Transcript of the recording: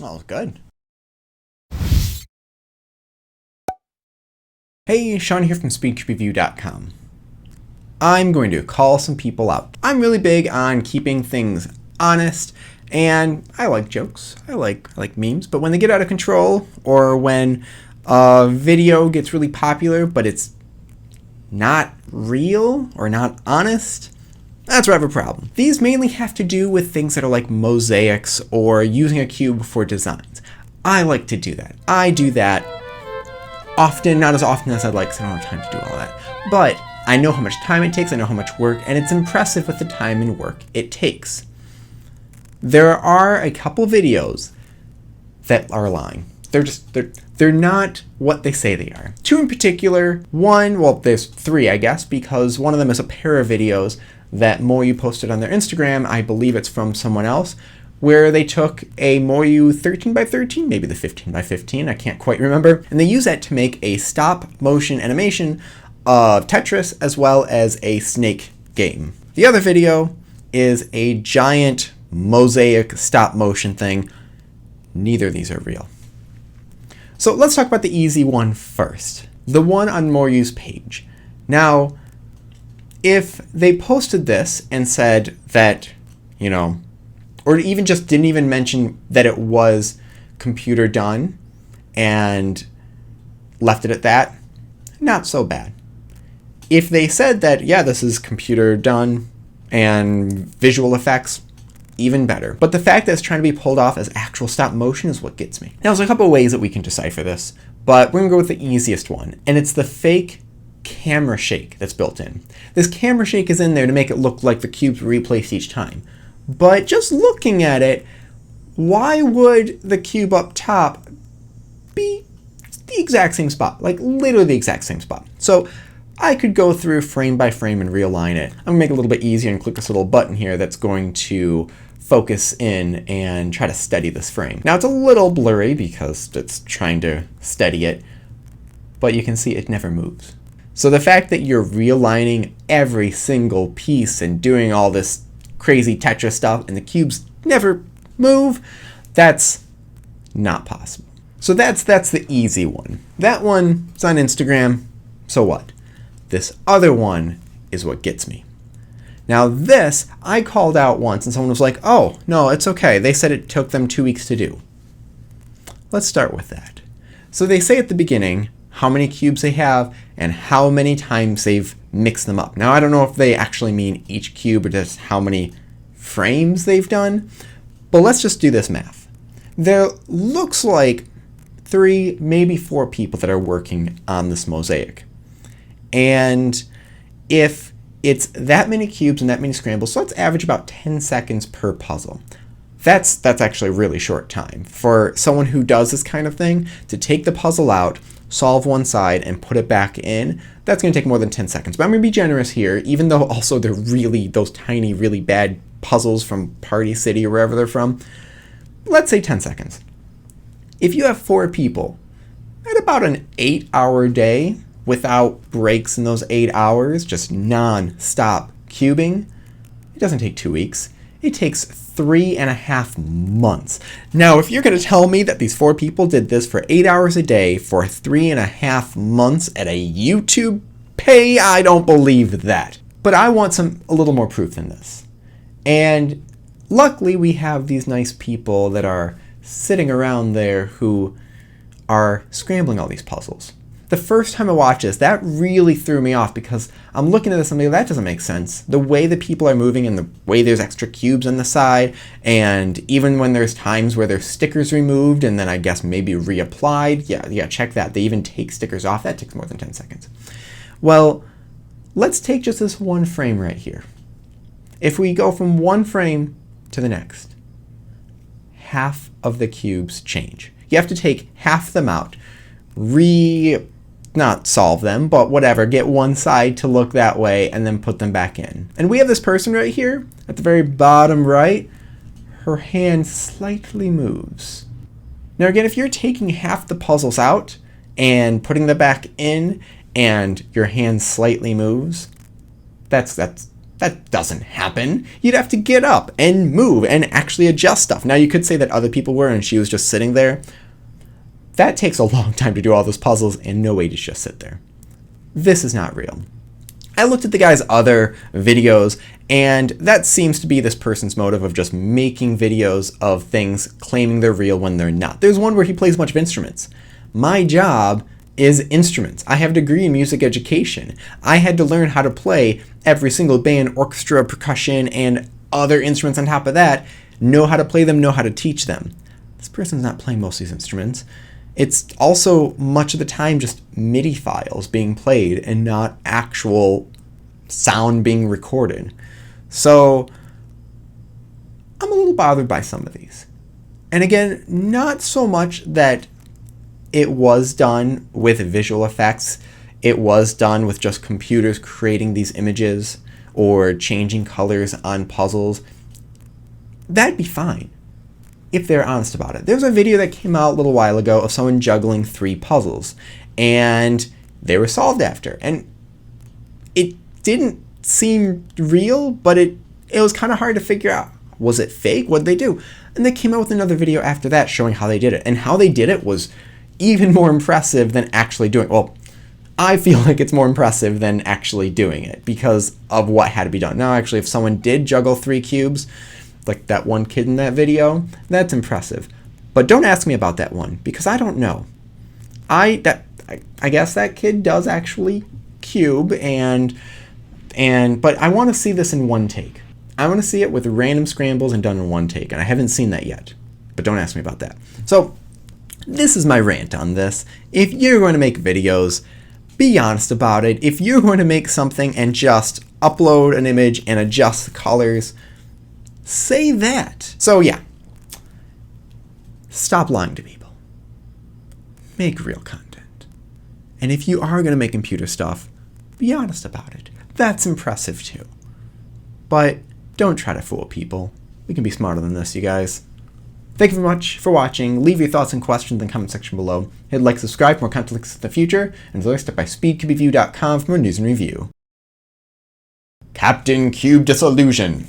Smells good. Hey, Sean here from SpeechReview.com. I'm going to call some people out. I'm really big on keeping things honest, and I like jokes. I like memes, but when they get out of control, or when a video gets really popular, but it's not real or not honest, that's where I have a problem. These mainly have to do with things that are like mosaics or using a cube for designs. I like to do that. I do that often, not as often as I'd like, because I don't have time to do all that. But I know how much time it takes, I know how much work, and it's impressive with the time and work it takes. There are a couple videos that are lying. They're not what they say they are. Two in particular, there's three, I guess, because one of them is a pair of videos that Moyu posted on their Instagram. I believe it's from someone else, where they took a Moyu 13x13, maybe the 15x15, I can't quite remember, and they used that to make a stop motion animation of Tetris as well as a snake game. The other video is a giant mosaic stop motion thing. Neither of these are real. So let's talk about the easy one first. The one on Moyu's page. Now, if they posted this and said that, or even just didn't even mention that it was computer done and left it at that, not so bad. If they said that, yeah, this is computer done and visual effects, even better. But the fact that it's trying to be pulled off as actual stop motion is what gets me. Now, there's a couple of ways that we can decipher this, but we're gonna go with the easiest one, and it's the fake camera shake that's built in. This camera shake is in there to make it look like the cubes were replaced each time. But just looking at it, why would the cube up top be the exact same spot? Like literally the exact same spot. So I could go through frame by frame and realign it. I'm gonna make it a little bit easier and click this little button here that's going to focus in and try to steady this frame. Now it's a little blurry because it's trying to steady it, but you can see it never moves. So the fact that you're realigning every single piece and doing all this crazy Tetris stuff and the cubes never move, that's not possible. So that's the easy one. That one is on Instagram, so what? This other one is what gets me. Now this, I called out once and someone was like, oh, no, it's okay. They said it took them 2 weeks to do. Let's start with that. So they say at the beginning how many cubes they have and how many times they've mixed them up. Now I don't know if they actually mean each cube or just how many frames they've done, but let's just do this math. There looks like 3, maybe 4 people that are working on this mosaic. And if it's that many cubes and that many scrambles, so let's average about 10 seconds per puzzle. That's actually a really short time. For someone who does this kind of thing, to take the puzzle out, solve one side, and put it back in, that's going to take more than 10 seconds. But I'm going to be generous here, even though also they're really, those tiny, really bad puzzles from Party City or wherever they're from. Let's say 10 seconds. If you have 4 people, at about an 8-hour day, without breaks in those 8 hours, just non-stop cubing, it doesn't take 2 weeks. It takes 3.5 months. Now, if you're going to tell me that these 4 people did this for 8 hours a day for 3.5 months at a YouTube pay, I don't believe that. But I want a little more proof than this. And luckily, we have these nice people that are sitting around there who are scrambling all these puzzles. The first time I watched this, that really threw me off because I'm looking at this and I'm like, that doesn't make sense. The way the people are moving and the way there's extra cubes on the side, and even when there's times where there's stickers removed and then I guess maybe reapplied, yeah, check that. They even take stickers off. That takes more than 10 seconds. Well, let's take just this one frame right here. If we go from one frame to the next, half of the cubes change. You have to take half them out, not solve them, but whatever, get one side to look that way and then put them back in. And we have this person right here at the very bottom right, her hand slightly moves. Now again, if you're taking half the puzzles out and putting them back in and your hand slightly moves, that's That doesn't happen. You'd have to get up and move and actually adjust stuff. Now, you could say that other people were and she was just sitting there. That takes a long time to do all those puzzles, and no way to just sit there. This is not real. I looked at the guy's other videos, and that seems to be this person's motive of just making videos of things claiming they're real when they're not. There's one where he plays a bunch of instruments. My job is instruments. I have a degree in music education. I had to learn how to play every single band, orchestra, percussion, and other instruments on top of that, know how to play them, know how to teach them. This person's not playing most of these instruments. It's also much of the time just MIDI files being played and not actual sound being recorded. So I'm a little bothered by some of these. And again, not so much that it was done with visual effects. It was done with just computers creating these images or changing colors on puzzles. That'd be fine if they're honest about it. There's a video that came out a little while ago of someone juggling 3 puzzles, and they were solved after. And it didn't seem real, but it was kind of hard to figure out. Was it fake? What did they do? And they came out with another video after that showing how they did it. And how they did it was even more impressive than actually doing it. Well, I feel like it's more impressive than actually doing it because of what had to be done. Now, actually, if someone did juggle 3 cubes, like that one kid in that video, that's impressive. But don't ask me about that one because I don't know. I guess that kid does actually cube but I want to see this in one take. I want to see it with random scrambles and done in one take, and I haven't seen that yet. But don't ask me about that. So this is my rant on this. If you're going to make videos, be honest about it. If you're going to make something and just upload an image and adjust the colors, say that. So yeah, stop lying to people. Make real content. And if you are going to make computer stuff, be honest about it. That's impressive too. But don't try to fool people. We can be smarter than this, you guys. Thank you very much for watching. Leave your thoughts and questions in the comment section below. Hit like, subscribe for more content links in the future, and as step by speedcubeview.com for more news and review. Captain Cube Disillusion.